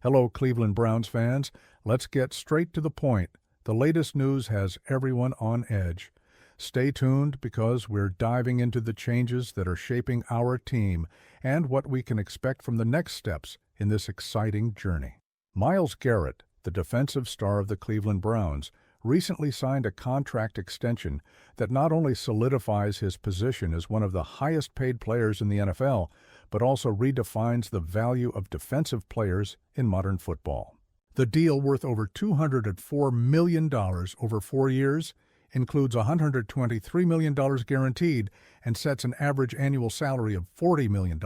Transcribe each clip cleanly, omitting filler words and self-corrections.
Hello, Cleveland Browns fans. Let's get straight to the point. The latest news has everyone on edge. Stay tuned because we're diving into the changes that are shaping our team and what we can expect from the next steps in this exciting journey. Myles Garrett, the defensive star of the Cleveland Browns, recently signed a contract extension that not only solidifies his position as one of the highest-paid players in the NFL, but also redefines the value of defensive players in modern football. The deal, worth over $204 million over 4 years, includes $123 million guaranteed and sets an average annual salary of $40 million.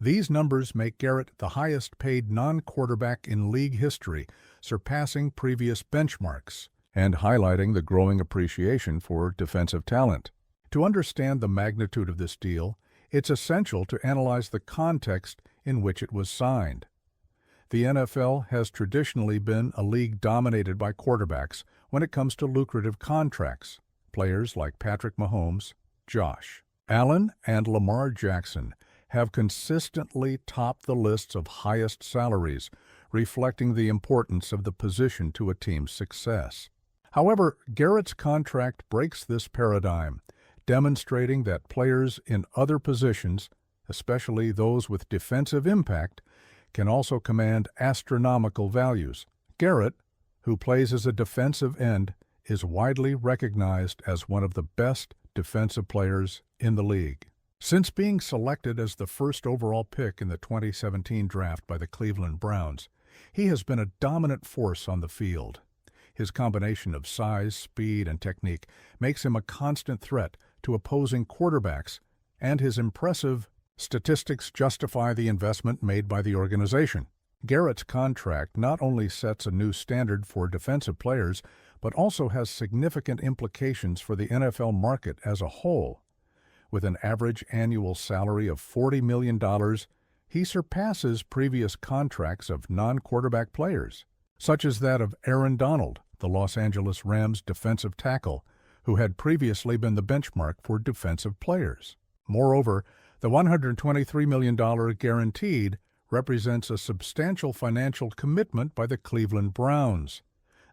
These numbers make Garrett the highest-paid non-quarterback in league history, surpassing previous benchmarks and highlighting the growing appreciation for defensive talent. To understand the magnitude of this deal, it's essential to analyze the context in which it was signed. The NFL has traditionally been a league dominated by quarterbacks when it comes to lucrative contracts. Players like Patrick Mahomes, Josh Allen, and Lamar Jackson have consistently topped the lists of highest salaries, reflecting the importance of the position to a team's success. However, Garrett's contract breaks this paradigm, demonstrating that players in other positions, especially those with defensive impact, can also command astronomical values. Garrett, who plays as a defensive end, is widely recognized as one of the best defensive players in the league. Since being selected as the first overall pick in the 2017 draft by the Cleveland Browns, he has been a dominant force on the field. His combination of size, speed, and technique makes him a constant threat to opposing quarterbacks, and his impressive statistics justify the investment made by the organization. Garrett's contract not only sets a new standard for defensive players, but also has significant implications for the NFL market as a whole. With an average annual salary of $40 million, he surpasses previous contracts of non-quarterback players, such as that of Aaron Donald, the Los Angeles Rams defensive tackle, who had previously been the benchmark for defensive players. Moreover, the $123 million guaranteed represents a substantial financial commitment by the Cleveland Browns.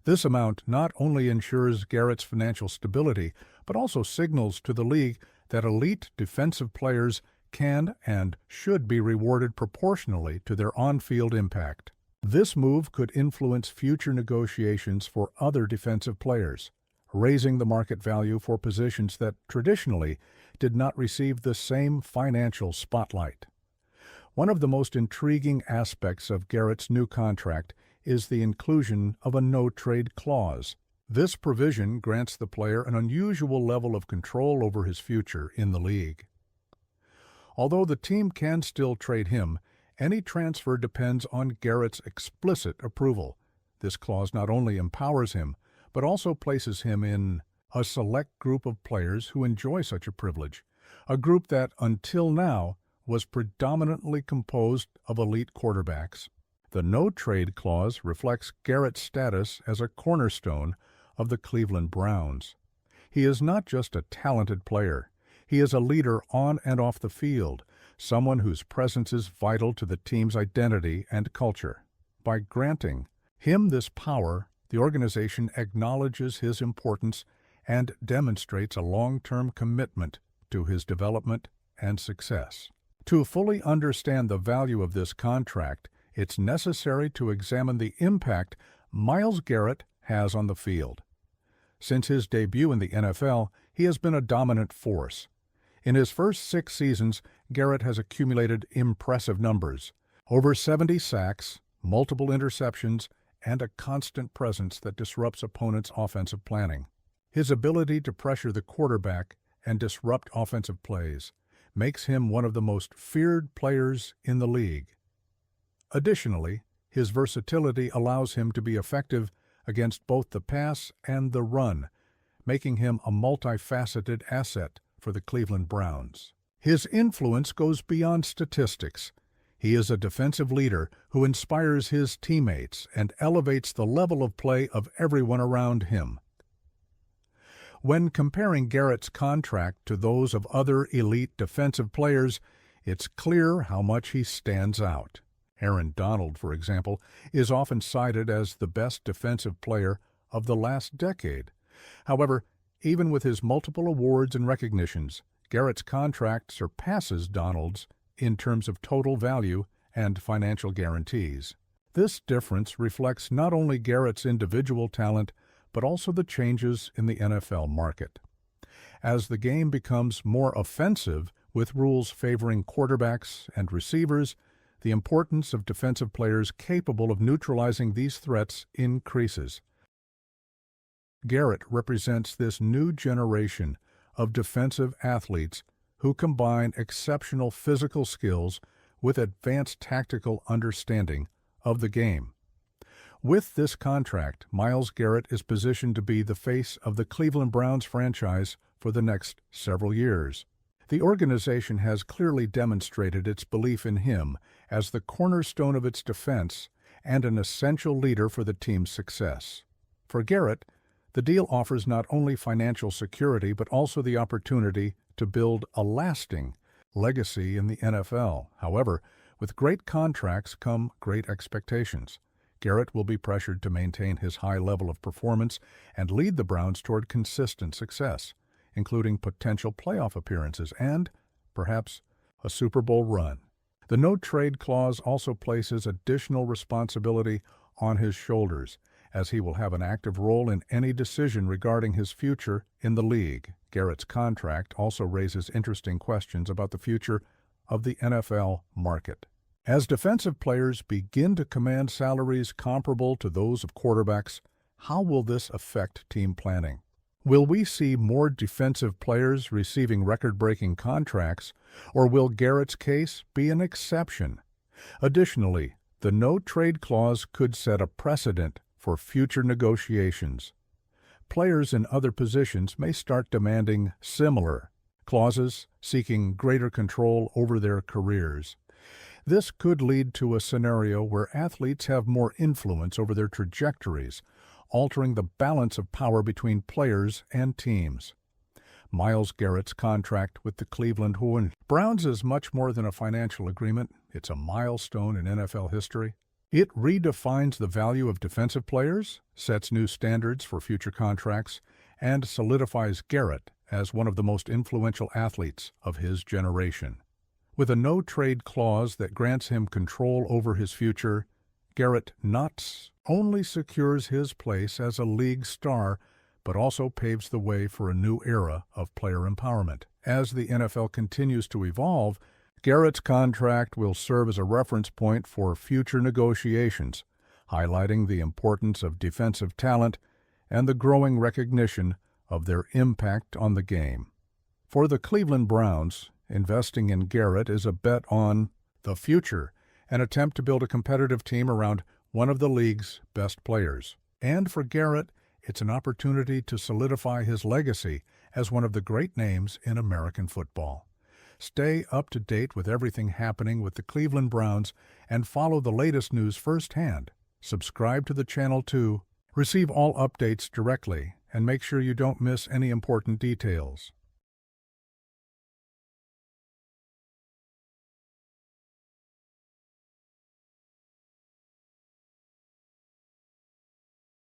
This amount not only ensures Garrett's financial stability, but also signals to the league that elite defensive players can and should be rewarded proportionally to their on-field impact. This move could influence future negotiations for other defensive players, raising the market value for positions that traditionally did not receive the same financial spotlight. One of the most intriguing aspects of Garrett's new contract is the inclusion of a no-trade clause. This provision grants the player an unusual level of control over his future in the league. Although the team can still trade him, any transfer depends on Garrett's explicit approval. This clause not only empowers him, but also places him in a select group of players who enjoy such a privilege, a group that, until now, was predominantly composed of elite quarterbacks. The no-trade clause reflects Garrett's status as a cornerstone of the Cleveland Browns. He is not just a talented player. He is a leader on and off the field, someone whose presence is vital to the team's identity and culture. By granting him this power, the organization acknowledges his importance and demonstrates a long-term commitment to his development and success. To fully understand the value of this contract, it's necessary to examine the impact Myles Garrett has on the field. Since his debut in the NFL, he has been a dominant force. In his first 6 seasons, Garrett has accumulated impressive numbers: over 70 sacks, multiple interceptions, and a constant presence that disrupts opponents' offensive planning. His ability to pressure the quarterback and disrupt offensive plays makes him one of the most feared players in the league. Additionally, his versatility allows him to be effective against both the pass and the run, making him a multifaceted asset for the Cleveland Browns. His influence goes beyond statistics. He is a defensive leader who inspires his teammates and elevates the level of play of everyone around him. When comparing Garrett's contract to those of other elite defensive players, it's clear how much he stands out. Aaron Donald, for example, is often cited as the best defensive player of the last decade. However, even with his multiple awards and recognitions, Garrett's contract surpasses Donald's in terms of total value and financial guarantees. This difference reflects not only Garrett's individual talent, but also the changes in the NFL market. As the game becomes more offensive, with rules favoring quarterbacks and receivers, the importance of defensive players capable of neutralizing these threats increases. Garrett represents this new generation of defensive athletes who combine exceptional physical skills with advanced tactical understanding of the game. With this contract, Myles Garrett is positioned to be the face of the Cleveland Browns franchise for the next several years. The organization has clearly demonstrated its belief in him as the cornerstone of its defense and an essential leader for the team's success. For Garrett, the deal offers not only financial security but also the opportunity to build a lasting legacy in the NFL. However, with great contracts come great expectations. Garrett will be pressured to maintain his high level of performance and lead the Browns toward consistent success, including potential playoff appearances and, perhaps, a Super Bowl run. The no-trade clause also places additional responsibility on his shoulders, as he will have an active role in any decision regarding his future in the league. Garrett's contract also raises interesting questions about the future of the NFL market. As defensive players begin to command salaries comparable to those of quarterbacks, how will this affect team planning? Will we see more defensive players receiving record-breaking contracts, or will Garrett's case be an exception? Additionally, the no-trade clause could set a precedent for future negotiations. Players in other positions may start demanding similar clauses, seeking greater control over their careers. This could lead to a scenario where athletes have more influence over their trajectories, altering the balance of power between players and teams. Myles Garrett's contract with the Cleveland Browns is much more than a financial agreement. It's a milestone in NFL history. It redefines the value of defensive players, sets new standards for future contracts, and solidifies Garrett as one of the most influential athletes of his generation. With a no-trade clause that grants him control over his future, Garrett not only secures his place as a league star, but also paves the way for a new era of player empowerment. As the NFL continues to evolve, Garrett's contract will serve as a reference point for future negotiations, highlighting the importance of defensive talent and the growing recognition of their impact on the game. For the Cleveland Browns, investing in Garrett is a bet on the future, an attempt to build a competitive team around one of the league's best players. And for Garrett, it's an opportunity to solidify his legacy as one of the great names in American football. Stay up to date with everything happening with the Cleveland Browns and follow the latest news firsthand. Subscribe to the channel to receive all updates directly and make sure you don't miss any important details.